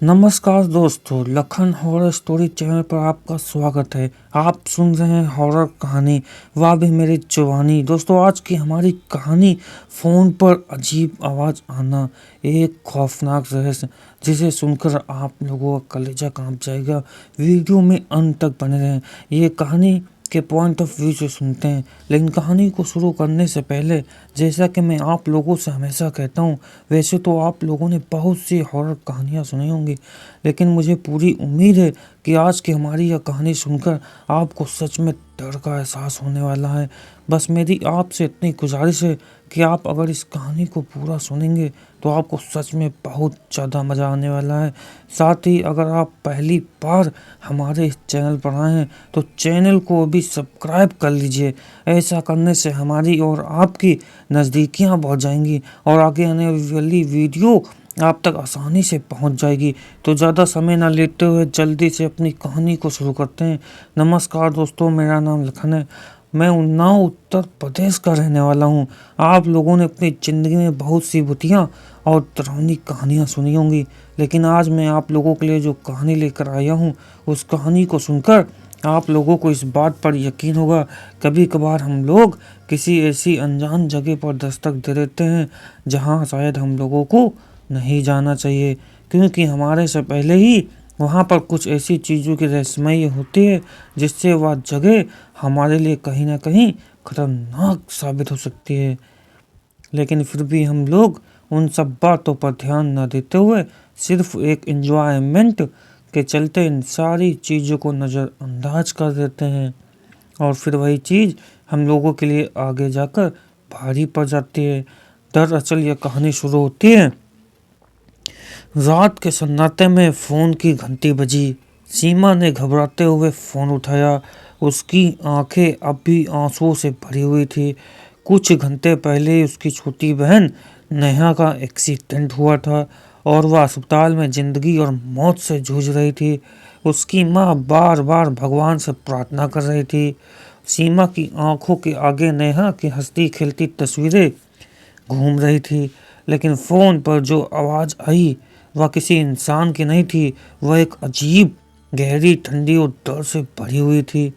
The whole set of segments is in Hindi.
नमस्कार दोस्तों, लखन हॉरर स्टोरी चैनल पर आपका स्वागत है। आप सुन रहे हैं हॉरर कहानी वाह भी मेरी जुबानी। दोस्तों, आज की हमारी कहानी फ़ोन पर अजीब आवाज़ आना, एक खौफनाक रहस्य जिसे सुनकर आप लोगों का कलेजा कांप जाएगा। वीडियो में अंत तक बने रहें। ये कहानी के पॉइंट ऑफ व्यू से सुनते हैं, लेकिन कहानी को शुरू करने से पहले जैसा कि मैं आप लोगों से हमेशा कहता हूँ, वैसे तो आप लोगों ने बहुत सी हॉरर कहानियाँ सुनी होंगी, लेकिन मुझे पूरी उम्मीद है कि आज की हमारी यह कहानी सुनकर आपको सच में डर का एहसास होने वाला है। बस मेरी आपसे इतनी गुजारिश है कि आप अगर इस कहानी को पूरा सुनेंगे तो आपको सच में बहुत ज़्यादा मज़ा आने वाला है। साथ ही अगर आप पहली बार हमारे इस चैनल पर आए हैं तो चैनल को भी सब्सक्राइब कर लीजिए। ऐसा करने से हमारी और आपकी नज़दीकियाँ बढ़ जाएंगी और आगे आने वाली वीडियो आप तक आसानी से पहुंच जाएगी। तो ज़्यादा समय ना लेते हुए जल्दी से अपनी कहानी को शुरू करते हैं। नमस्कार दोस्तों, मेरा नाम लखन है। मैं उन्नाव उत्तर प्रदेश का रहने वाला हूँ। आप लोगों ने अपनी ज़िंदगी में बहुत सी भूतियाँ और डरावनी कहानियाँ सुनी होंगी, लेकिन आज मैं आप लोगों के लिए जो कहानी लेकर आया हूँ, उस कहानी को सुनकर आप लोगों को इस बात पर यकीन होगा। कभी कभार हम लोग किसी ऐसी अनजान जगह पर दस्तक दे देते हैं जहाँ शायद हम लोगों को नहीं जाना चाहिए, क्योंकि हमारे से पहले ही वहाँ पर कुछ ऐसी चीज़ों की रहस्यमयी होती है जिससे वह जगह हमारे लिए कहीं ना कहीं खतरनाक साबित हो सकती है। लेकिन फिर भी हम लोग उन सब बातों पर ध्यान न देते हुए सिर्फ एक एंजॉयमेंट के चलते इन सारी चीज़ों को नज़रअंदाज कर देते हैं, और फिर वही चीज़ हम लोगों के लिए आगे जाकर भारी पड़ जाती है। दरअसल यह कहानी शुरू होती है रात के सन्नाटे में। फ़ोन की घंटी बजी। सीमा ने घबराते हुए फ़ोन उठाया। उसकी आंखें अब भी आंसुओं से भरी हुई थी। कुछ घंटे पहले उसकी छोटी बहन नेहा का एक्सीडेंट हुआ था और वह अस्पताल में ज़िंदगी और मौत से जूझ रही थी। उसकी माँ बार बार भगवान से प्रार्थना कर रही थी। सीमा की आंखों के आगे नेहा की हंसती खेलती तस्वीरें घूम रही थी, लेकिन फ़ोन पर जो आवाज़ आई वह किसी इंसान की नहीं थी। वह एक अजीब, गहरी, ठंडी और डर से भरी हुई थी।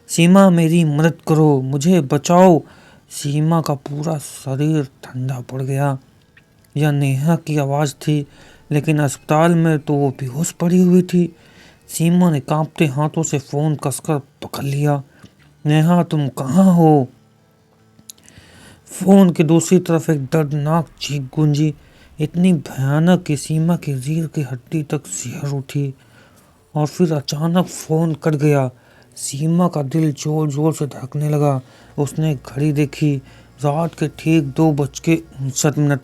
सीमा, मेरी मदद करो, मुझे बचाओ। सीमा का पूरा शरीर ठंडा पड़ गया। यह नेहा की आवाज़ थी, लेकिन अस्पताल में तो वो बेहोश पड़ी हुई थी। सीमा ने कांपते हाथों से फ़ोन कसकर पकड़ लिया। नेहा, तुम कहाँ हो? फोन की दूसरी तरफ एक दर्दनाक चीख गूंजी, इतनी भयानक कि सीमा की रीढ़ की हड्डी तक सिहर उठी। और फिर अचानक फोन कट गया। सीमा का दिल जोर जोर से धड़कने लगा। उसने घड़ी देखी, रात के ठीक 2:59।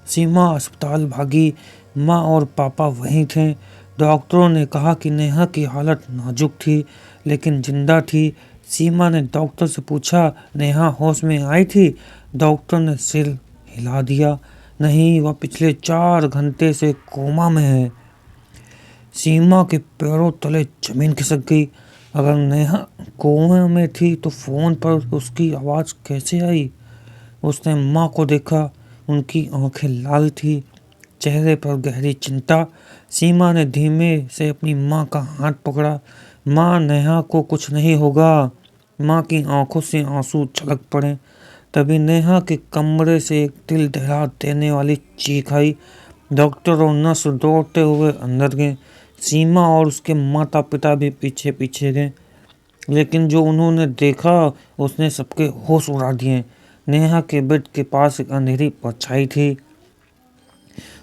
सीमा अस्पताल भागी। माँ और पापा वहीं थे। डॉक्टरों ने कहा कि नेहा की हालत नाजुक थी, लेकिन जिंदा थी। सीमा ने डॉक्टर से पूछा, नेहा होश में आई थी? डॉक्टर ने सिर हिला दिया। नहीं, वह पिछले 4 घंटे से कोमा में है। सीमा के पैरों तले जमीन खिसक गई। अगर नेहा कोमा में थी तो फोन पर उसकी आवाज़ कैसे आई? उसने माँ को देखा। उनकी आंखें लाल थी, चेहरे पर गहरी चिंता। सीमा ने धीमे से अपनी माँ का हाथ पकड़ा। माँ, नेहा को कुछ नहीं होगा। माँ की आंखों से आंसू छलक पड़े। तभी नेहा के कमरे से एक दिल दहला देने वाली चीख आई। डॉक्टर और नर्स दौड़ते हुए अंदर गए। सीमा और उसके माता पिता भी पीछे पीछे गए, लेकिन जो उन्होंने देखा उसने सबके होश उड़ा दिए। नेहा के बेड के पास एक अंधेरी परछाई थी।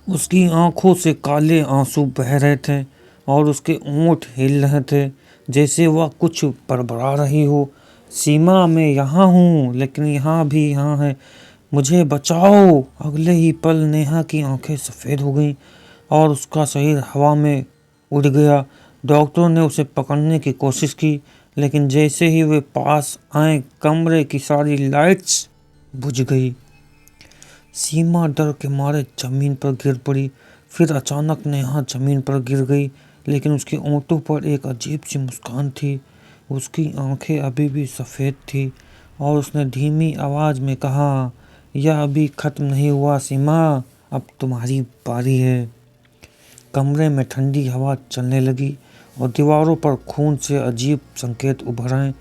उसकी आंखों से काले आंसू बह रहे थे और उसके होंठ हिल रहे थे, जैसे वह कुछ बड़बड़ा रही हो। सीमा, मैं यहाँ हूँ, लेकिन यहाँ भी यहाँ है, मुझे बचाओ। अगले ही पल नेहा की आंखें सफ़ेद हो गईं और उसका शरीर हवा में उड़ गया। डॉक्टरों ने उसे पकड़ने की कोशिश की, लेकिन जैसे ही वे पास आए कमरे की सारी लाइट्स बुझ गई। सीमा डर के मारे जमीन पर गिर पड़ी। फिर अचानक नेहा जमीन पर गिर गई, लेकिन उसके होंठों पर एक अजीब सी मुस्कान थी। उसकी आंखें अभी भी सफ़ेद थी और उसने धीमी आवाज़ में कहा, यह अभी ख़त्म नहीं हुआ सीमा, अब तुम्हारी बारी है। कमरे में ठंडी हवा चलने लगी और दीवारों पर खून से अजीब संकेत उभर आए।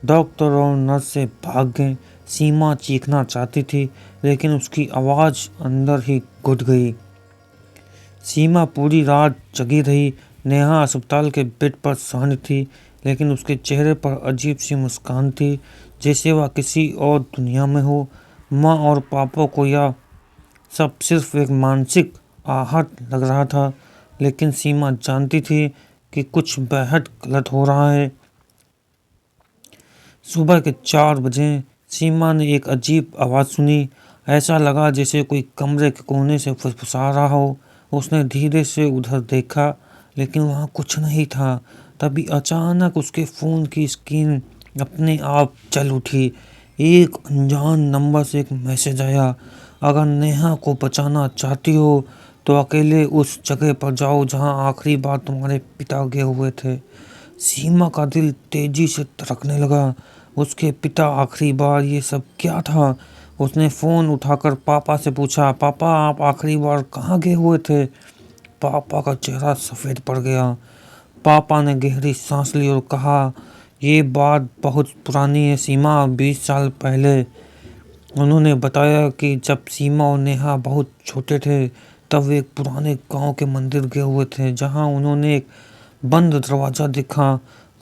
डॉक्टर और नर्स से भाग गए। सीमा चीखना चाहती थी लेकिन उसकी आवाज़ अंदर ही घुट गई। सीमा पूरी रात जगी रही। नेहा अस्पताल के बेड पर सहनी थी लेकिन उसके चेहरे पर अजीब सी मुस्कान थी, जैसे वह किसी और दुनिया में हो। माँ और पापा को यह सब सिर्फ एक मानसिक आहत लग रहा था, लेकिन सीमा जानती थी कि कुछ बेहद गलत हो रहा है। सुबह के 4 बजे सीमा ने एक अजीब आवाज़ सुनी। ऐसा लगा जैसे कोई कमरे के कोने से फुसफुसा रहा हो। उसने धीरे से उधर देखा लेकिन वहाँ कुछ नहीं था। तभी अचानक उसके फ़ोन की स्क्रीन अपने आप चल उठी। एक अनजान नंबर से एक मैसेज आया, अगर नेहा को बचाना चाहती हो तो अकेले उस जगह पर जाओ जहाँ आखिरी बार तुम्हारे पिता गए हुए थे। सीमा का दिल तेजी से धड़कने लगा। उसके पिता आखिरी बार, ये सब क्या था? उसने फ़ोन उठाकर पापा से पूछा, पापा आप आखिरी बार कहाँ गए हुए थे? पापा का चेहरा सफ़ेद पड़ गया। पापा ने गहरी सांस ली और कहा, ये बात बहुत पुरानी है सीमा, 20 साल पहले। उन्होंने बताया कि जब सीमा और नेहा बहुत छोटे थे तब वे एक पुराने गांव के मंदिर गए हुए थे जहां उन्होंने एक बंद दरवाज़ा देखा।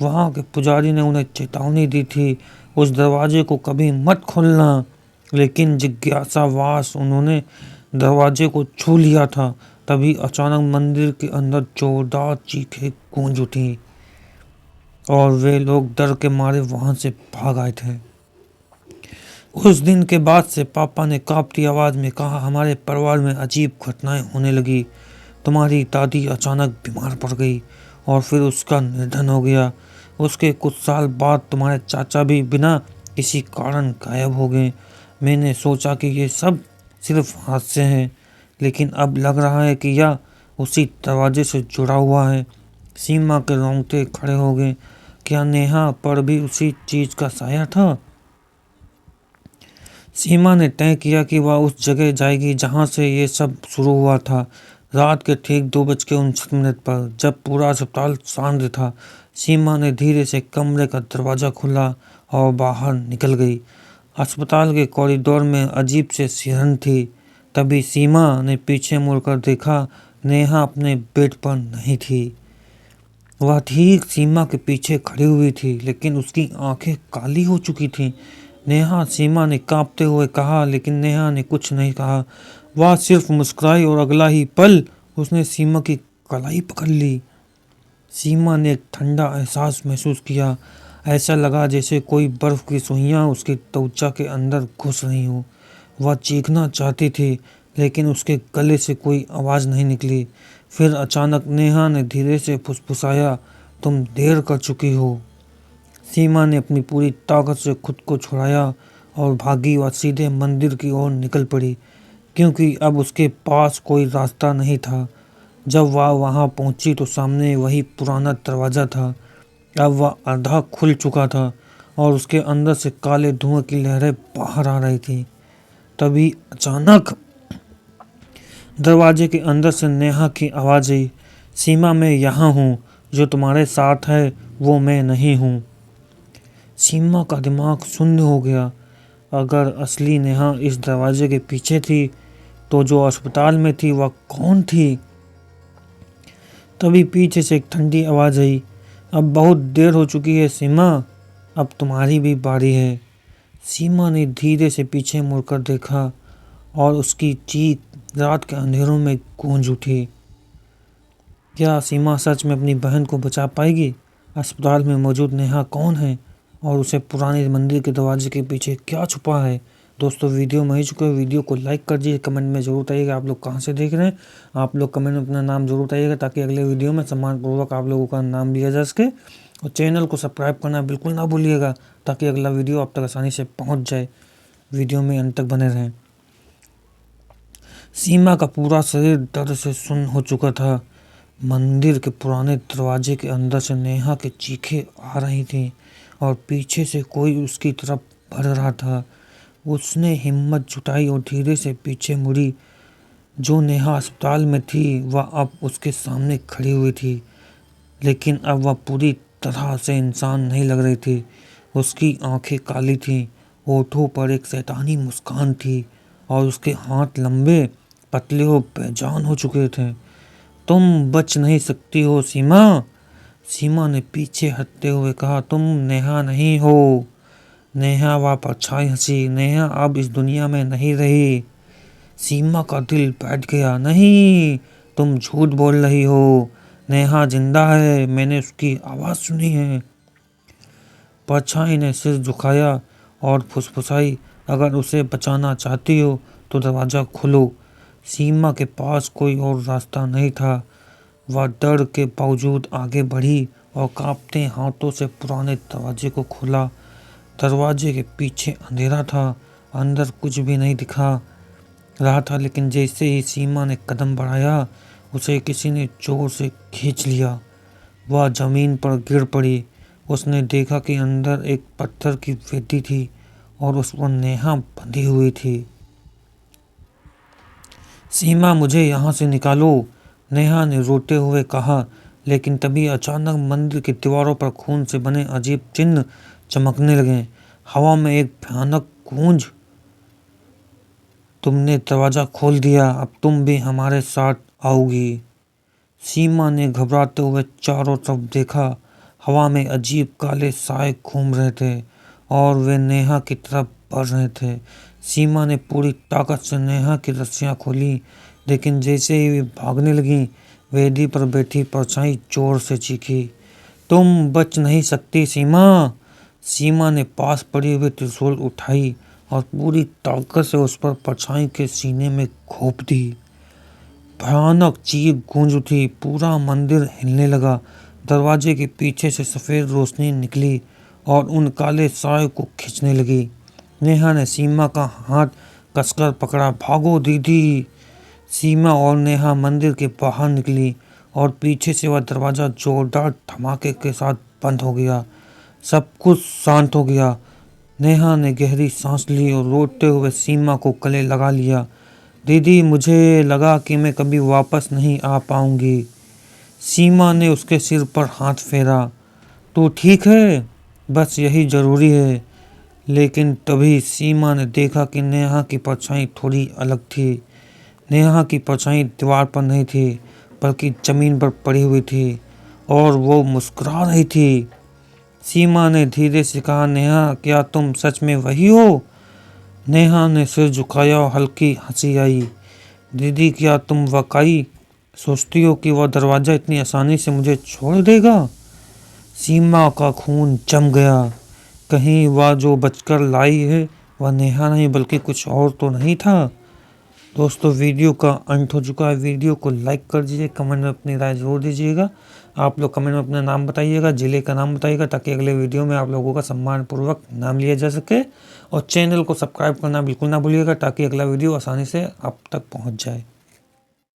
वहां के पुजारी ने उन्हें चेतावनी दी थी, उस दरवाजे को कभी मत खोलना। लेकिन जिज्ञासावश उन्होंने दरवाजे को छू लिया था। तभी अचानक मंदिर के अंदर जोरदार चीखें गूंज उठी और वे लोग डर के मारे वहां से भाग आए थे। उस दिन के बाद से पापा ने कांपती आवाज़ में कहा, हमारे परिवार में अजीब घटनाएं होने लगी। तुम्हारी दादी अचानक बीमार पड़ गई और फिर उसका निधन हो गया। उसके कुछ साल बाद तुम्हारे चाचा भी बिना किसी कारण गायब हो गए। मैंने सोचा कि ये सब सिर्फ हादसे हैं, लेकिन अब लग रहा है कि यह उसी दरवाजे से जुड़ा हुआ है। सीमा के रोंगटे खड़े हो गए। क्या नेहा पर भी उसी चीज़ का साया था? सीमा ने तय किया कि वह उस जगह जाएगी जहां से ये सब शुरू हुआ था। रात के ठीक 2:59 पर जब पूरा अस्पताल शांत था, सीमा ने धीरे से कमरे का दरवाज़ा खोला और बाहर निकल गई। अस्पताल के कॉरिडोर में अजीब से सिहरन थी। तभी सीमा ने पीछे मुड़कर देखा, नेहा अपने बेड पर नहीं थी। वह ठीक सीमा के पीछे खड़ी हुई थी, लेकिन उसकी आंखें काली हो चुकी थीं। नेहा, सीमा ने कांपते हुए कहा, लेकिन नेहा ने कुछ नहीं कहा। वह सिर्फ मुस्कुराई और अगला ही पल उसने सीमा की कलाई पकड़ ली। सीमा ने एक ठंडा एहसास महसूस किया। ऐसा लगा जैसे कोई बर्फ की सुइयां उसकी त्वचा के अंदर घुस रही हो। वह चीखना चाहती थी लेकिन उसके गले से कोई आवाज़ नहीं निकली। फिर अचानक नेहा ने धीरे से फुसफुसाया, तुम देर कर चुकी हो। सीमा ने अपनी पूरी ताकत से खुद को छुड़ाया और भागी व सीधे मंदिर की ओर निकल पड़ी, क्योंकि अब उसके पास कोई रास्ता नहीं था। जब वह वहां पहुंची तो सामने वही पुराना दरवाज़ा था। अब वह आधा खुल चुका था और उसके अंदर से काले धुएं की लहरें बाहर आ रही थी। तभी अचानक दरवाजे के अंदर से नेहा की आवाज़ आई, सीमा मैं यहाँ हूँ, जो तुम्हारे साथ है वो मैं नहीं हूँ। सीमा का दिमाग शून्य हो गया। अगर असली नेहा इस दरवाजे के पीछे थी तो जो अस्पताल में थी वह कौन थी? तभी पीछे से एक ठंडी आवाज़ आई, अब बहुत देर हो चुकी है सीमा, अब तुम्हारी भी बारी है। सीमा ने धीरे से पीछे मुड़कर देखा और उसकी चीख रात के अंधेरों में गूंज उठी। क्या सीमा सच में अपनी बहन को बचा पाएगी? अस्पताल में मौजूद नेहा कौन है और उसे पुराने मंदिर के दरवाजे के पीछे क्या छुपा है? दोस्तों, वीडियो में ही चुके हो, वीडियो को लाइक कर दीजिए। कमेंट में ज़रूर बताइएगा आप लोग कहाँ से देख रहे हैं। आप लोग कमेंट में अपना नाम ज़रूर बताइएगा ताकि अगले वीडियो में सम्मानपूर्वक आप लोगों का नाम लिया जा सके। और चैनल को सब्सक्राइब करना बिल्कुल ना भूलिएगा ताकि अगला वीडियो आप तक आसानी से पहुँच जाए। वीडियो में अंत तक बने रहें। सीमा का पूरा शरीर दर्द से सुन्न हो चुका था। मंदिर के पुराने दरवाजे के अंदर से नेहा की चीखें आ रही थीं और पीछे से कोई उसकी तरफ बढ़ रहा था। उसने हिम्मत जुटाई और धीरे से पीछे मुड़ी। जो नेहा अस्पताल में थी वह अब उसके सामने खड़ी हुई थी, लेकिन अब वह पूरी तरह से इंसान नहीं लग रही थी। उसकी आंखें काली थीं, होठों पर एक शैतानी मुस्कान थी और उसके हाथ लंबे, पतले और बेजान हो चुके थे। तुम बच नहीं सकती हो सीमा, सीमा ने पीछे हटते हुए कहा। तुम नेहा नहीं हो। नेहा वह परछाई हंसी। नेहा अब इस दुनिया में नहीं रही। सीमा का दिल बैठ गया। नहीं, तुम झूठ बोल रही हो। नेहा जिंदा है, मैंने उसकी आवाज़ सुनी है। परछाई ने सिर झुकाया और फुसफुसाई, अगर उसे बचाना चाहती हो तो दरवाज़ा खोलो। सीमा के पास कोई और रास्ता नहीं था। वह डर के बावजूद आगे बढ़ी और कांपते हाथों से पुराने दरवाजे को खोला। दरवाजे के पीछे अंधेरा था, अंदर कुछ भी नहीं दिखा रहा था, लेकिन जैसे ही सीमा ने कदम बढ़ाया, उसे किसी ने जोर से खींच लिया। वह जमीन पर गिर पड़ी। उसने देखा कि अंदर एक पत्थर की वेदी थी और उस पर नेहा बंधी हुई थी। सीमा, मुझे यहाँ से निकालो, नेहा ने रोते हुए कहा। लेकिन तभी अचानक मंदिर की दीवारों पर खून से बने अजीब चिन्ह चमकने लगे। हवा में एक भयानक गूंज, तुमने दरवाज़ा खोल दिया, अब तुम भी हमारे साथ आओगी। सीमा ने घबराते हुए चारों तरफ देखा। हवा में अजीब काले साए घूम रहे थे और वे नेहा की तरफ बढ़ रहे थे। सीमा ने पूरी ताकत से नेहा की रस्सियां खोली, लेकिन जैसे ही वे भागने लगी, वेदी पर बैठी परछाई जोर से चीखी। तुम बच नहीं सकती सीमा। सीमा ने पास पड़ी हुई त्रिशूल उठाई और पूरी ताकत से उस पर परछाई के सीने में घोंप दी। भयानक चीख गूंज उठी। पूरा मंदिर हिलने लगा। दरवाजे के पीछे से सफ़ेद रोशनी निकली और उन काले साए को खींचने लगी। नेहा ने सीमा का हाथ कसकर पकड़ा। भागो दीदी। सीमा और नेहा मंदिर के बाहर निकली और पीछे से वह दरवाज़ा जोरदार धमाके के साथ बंद हो गया। सब कुछ शांत हो गया। नेहा ने गहरी सांस ली और रोते हुए सीमा को गले लगा लिया। दीदी, मुझे लगा कि मैं कभी वापस नहीं आ पाऊंगी। सीमा ने उसके सिर पर हाथ फेरा। तू ठीक है, बस यही ज़रूरी है। लेकिन तभी सीमा ने देखा कि नेहा की परछाई थोड़ी अलग थी। नेहा की परछाई दीवार पर नहीं थी, बल्कि ज़मीन पर पड़ी हुई थी और वो मुस्कुरा रही थी। सीमा ने धीरे से कहा, नेहा, क्या तुम सच में वही हो? नेहा ने सिर झुकाया और हल्की हंसी आई। दीदी, क्या तुम वाकई सोचती हो कि वह दरवाज़ा इतनी आसानी से मुझे छोड़ देगा? सीमा का खून जम गया। कहीं वह जो बचकर लाई है वह नेहा नहीं बल्कि कुछ और तो नहीं था। दोस्तों, वीडियो का अंत हो चुका है। वीडियो को लाइक कर दीजिए, कमेंट में अपनी राय जरूर दीजिएगा। आप लोग कमेंट में अपना नाम बताइएगा, ज़िले का नाम बताइएगा, ताकि अगले वीडियो में आप लोगों का सम्मानपूर्वक नाम लिया जा सके। और चैनल को सब्सक्राइब करना बिल्कुल ना भूलिएगा, ताकि अगला वीडियो आसानी से आप तक पहुंच जाए।